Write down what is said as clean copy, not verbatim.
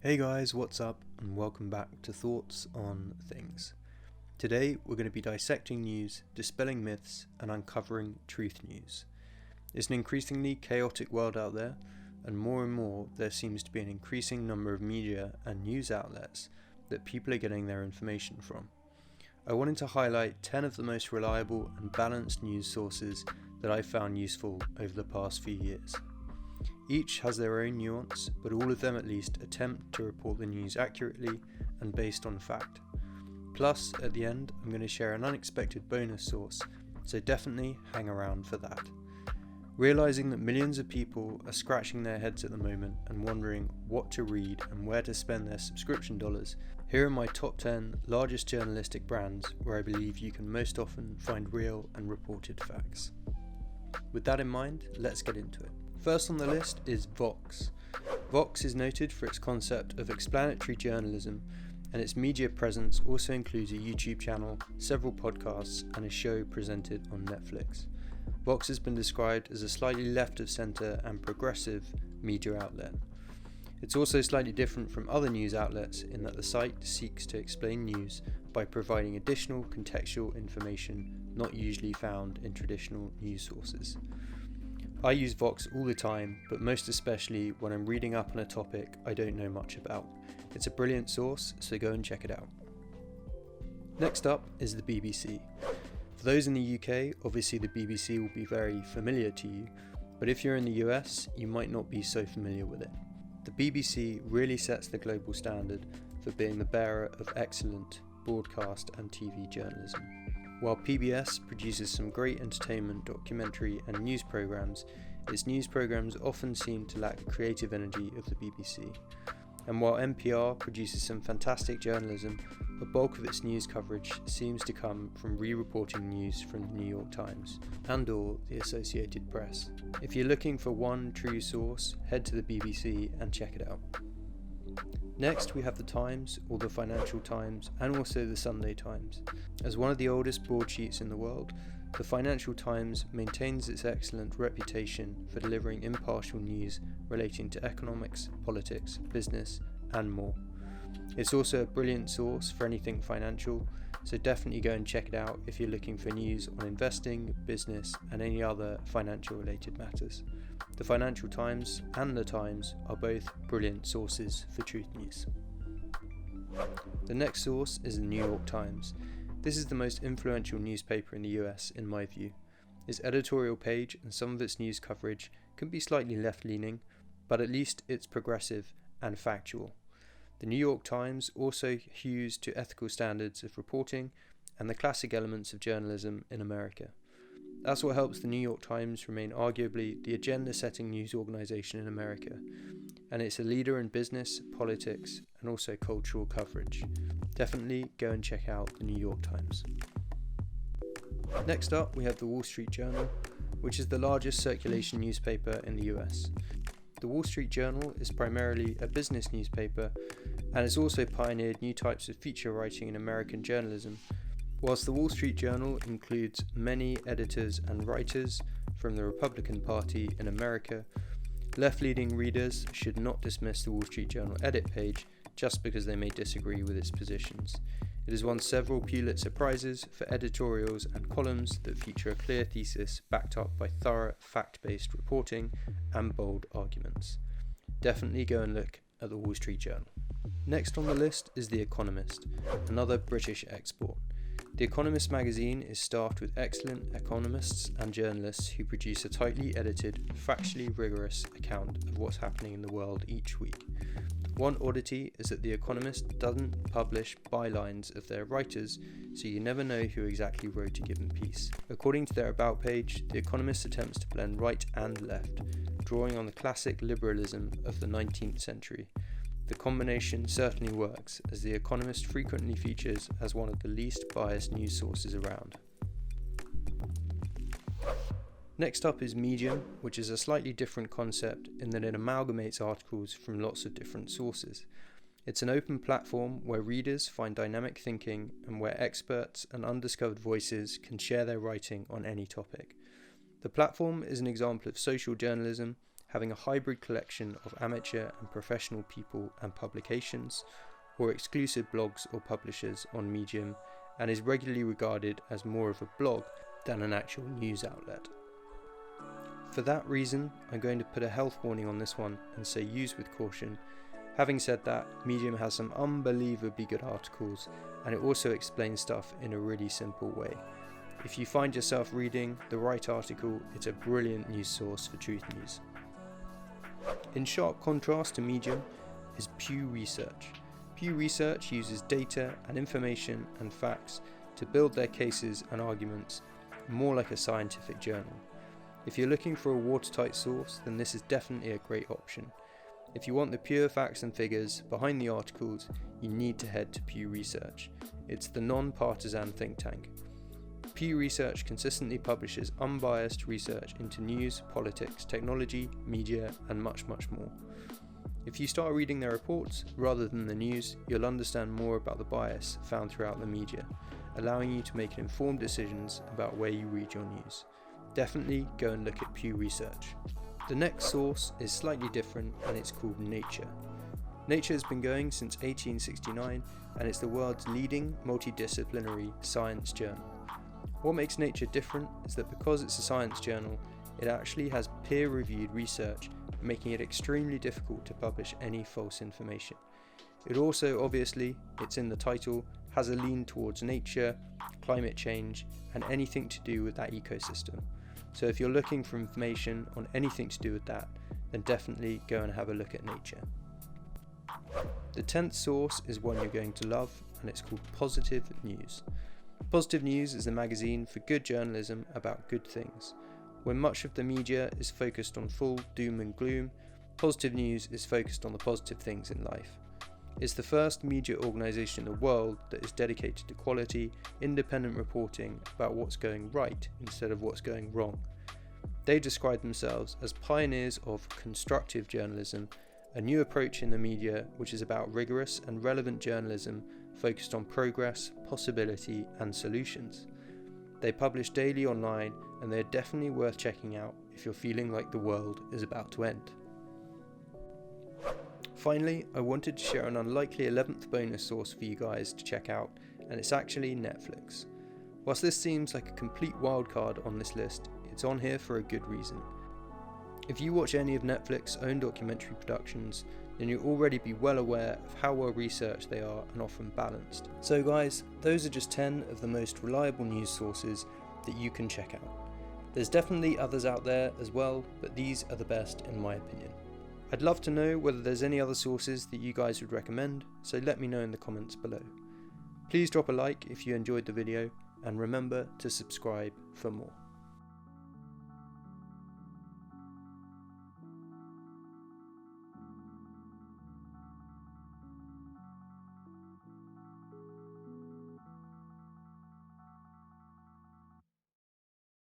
Hey guys, what's up, and welcome back to Thoughts on Things. Today we're going to be dissecting news, dispelling myths, and uncovering truth news. It's an increasingly chaotic world out there, and more there seems to be an increasing number of media and news outlets that people are getting their information from. I wanted to highlight 10 of the most reliable and balanced news sources that I've found useful over the past few years. Each has their own nuance, but all of them at least attempt to report the news accurately and based on fact. Plus, at the end, I'm going to share an unexpected bonus source, so definitely hang around for that. Realising that millions of people are scratching their heads at the moment and wondering what to read and where to spend their subscription dollars, here are my top 10 largest journalistic brands where I believe you can most often find real and reported facts. With that in mind, let's get into it. First on the list is Vox. Vox is noted for its concept of explanatory journalism, and its media presence also includes a YouTube channel, several podcasts, and a show presented on Netflix. Vox has been described as a slightly left-of-centre and progressive media outlet. It's also slightly different from other news outlets in that the site seeks to explain news by providing additional contextual information not usually found in traditional news sources. I use Vox all the time, but most especially when I'm reading up on a topic I don't know much about. It's a brilliant source, so go and check it out. Next up is the BBC. For those in the UK, obviously the BBC will be very familiar to you, but if you're in the US, you might not be so familiar with it. The BBC really sets the global standard for being the bearer of excellent broadcast and TV journalism. While PBS produces some great entertainment, documentary and news programmes, its news programmes often seem to lack the creative energy of the BBC. And while NPR produces some fantastic journalism, a bulk of its news coverage seems to come from re-reporting news from the New York Times and/or the Associated Press. If you're looking for one true source, head to the BBC and check it out. Next, we have the Times, or the Financial Times, and also the Sunday Times. As one of the oldest broadsheets in the world, the Financial Times maintains its excellent reputation for delivering impartial news relating to economics, politics, business, and more. It's also a brilliant source for anything financial, so definitely go and check it out if you're looking for news on investing, business, and any other financial related matters. The Financial Times and The Times are both brilliant sources for truth news. The next source is the New York Times. This is the most influential newspaper in the US in my view. Its editorial page and some of its news coverage can be slightly left-leaning, but at least it's progressive and factual. The New York Times also hews to ethical standards of reporting and the classic elements of journalism in America. That's what helps the New York Times remain arguably the agenda-setting news organisation in America, and it's a leader in business, politics, and also cultural coverage. Definitely go and check out the New York Times. Next up, we have the Wall Street Journal, which is the largest circulation newspaper in the US. The Wall Street Journal is primarily a business newspaper and has also pioneered new types of feature writing in American journalism. Whilst the Wall Street Journal includes many editors and writers from the Republican Party in America, left-leaning readers should not dismiss the Wall Street Journal edit page just because they may disagree with its positions. It has won several Pulitzer Prizes for editorials and columns that feature a clear thesis backed up by thorough, fact-based reporting and bold arguments. Definitely go and look at the Wall Street Journal. Next on the list is The Economist, another British export. The Economist magazine is staffed with excellent economists and journalists who produce a tightly edited, factually rigorous account of what's happening in the world each week. One oddity is that The Economist doesn't publish bylines of their writers, so you never know who exactly wrote a given piece. According to their About page, The Economist attempts to blend right and left, drawing on the classic liberalism of the 19th century. The combination certainly works, as The Economist frequently features as one of the least biased news sources around. Next up is Medium, which is a slightly different concept in that it amalgamates articles from lots of different sources. It's an open platform where readers find dynamic thinking and where experts and undiscovered voices can share their writing on any topic. The platform is an example of social journalism having a hybrid collection of amateur and professional people and publications, or exclusive blogs or publishers on Medium, and is regularly regarded as more of a blog than an actual news outlet. For that reason, I'm going to put a health warning on this one and say use with caution. Having said that, Medium has some unbelievably good articles, and it also explains stuff in a really simple way. If you find yourself reading the right article, it's a brilliant news source for truth news. In sharp contrast to Medium is Pew Research. Pew Research uses data and information and facts to build their cases and arguments more like a scientific journal. If you're looking for a watertight source, then this is definitely a great option. If you want the pure facts and figures behind the articles, you need to head to Pew Research. It's the non-partisan think tank. Pew Research consistently publishes unbiased research into news, politics, technology, media, and much, much more. If you start reading their reports rather than the news, you'll understand more about the bias found throughout the media, allowing you to make informed decisions about where you read your news. Definitely go and look at Pew Research. The next source is slightly different, and it's called Nature. Nature has been going since 1869, and it's the world's leading multidisciplinary science journal. What makes Nature different is that because it's a science journal, it actually has peer-reviewed research, making it extremely difficult to publish any false information. It also, obviously, it's in the title, has a lean towards nature, climate change, and anything to do with that ecosystem. So if you're looking for information on anything to do with that, then definitely go and have a look at Nature. The 10th source is one you're going to love, and it's called Positive News. Positive News is a magazine for good journalism about good things. When much of the media is focused on full doom and gloom, Positive News is focused on the positive things in life. It's the first media organisation in the world that is dedicated to quality, independent reporting about what's going right instead of what's going wrong. They describe themselves as pioneers of constructive journalism, a new approach in the media which is about rigorous and relevant journalism focused on progress, possibility, and solutions. They publish daily online, and they're definitely worth checking out if you're feeling like the world is about to end. Finally, I wanted to share an unlikely 11th bonus source for you guys to check out, and it's actually Netflix. Whilst this seems like a complete wildcard on this list, it's on here for a good reason. If you watch any of Netflix's own documentary productions, then you'll already be well aware of how well researched they are and often balanced. So guys, those are just 10 of the most reliable news sources that you can check out. There's definitely others out there as well, but these are the best in my opinion. I'd love to know whether there's any other sources that you guys would recommend, so let me know in the comments below. Please drop a like if you enjoyed the video, and remember to subscribe for more.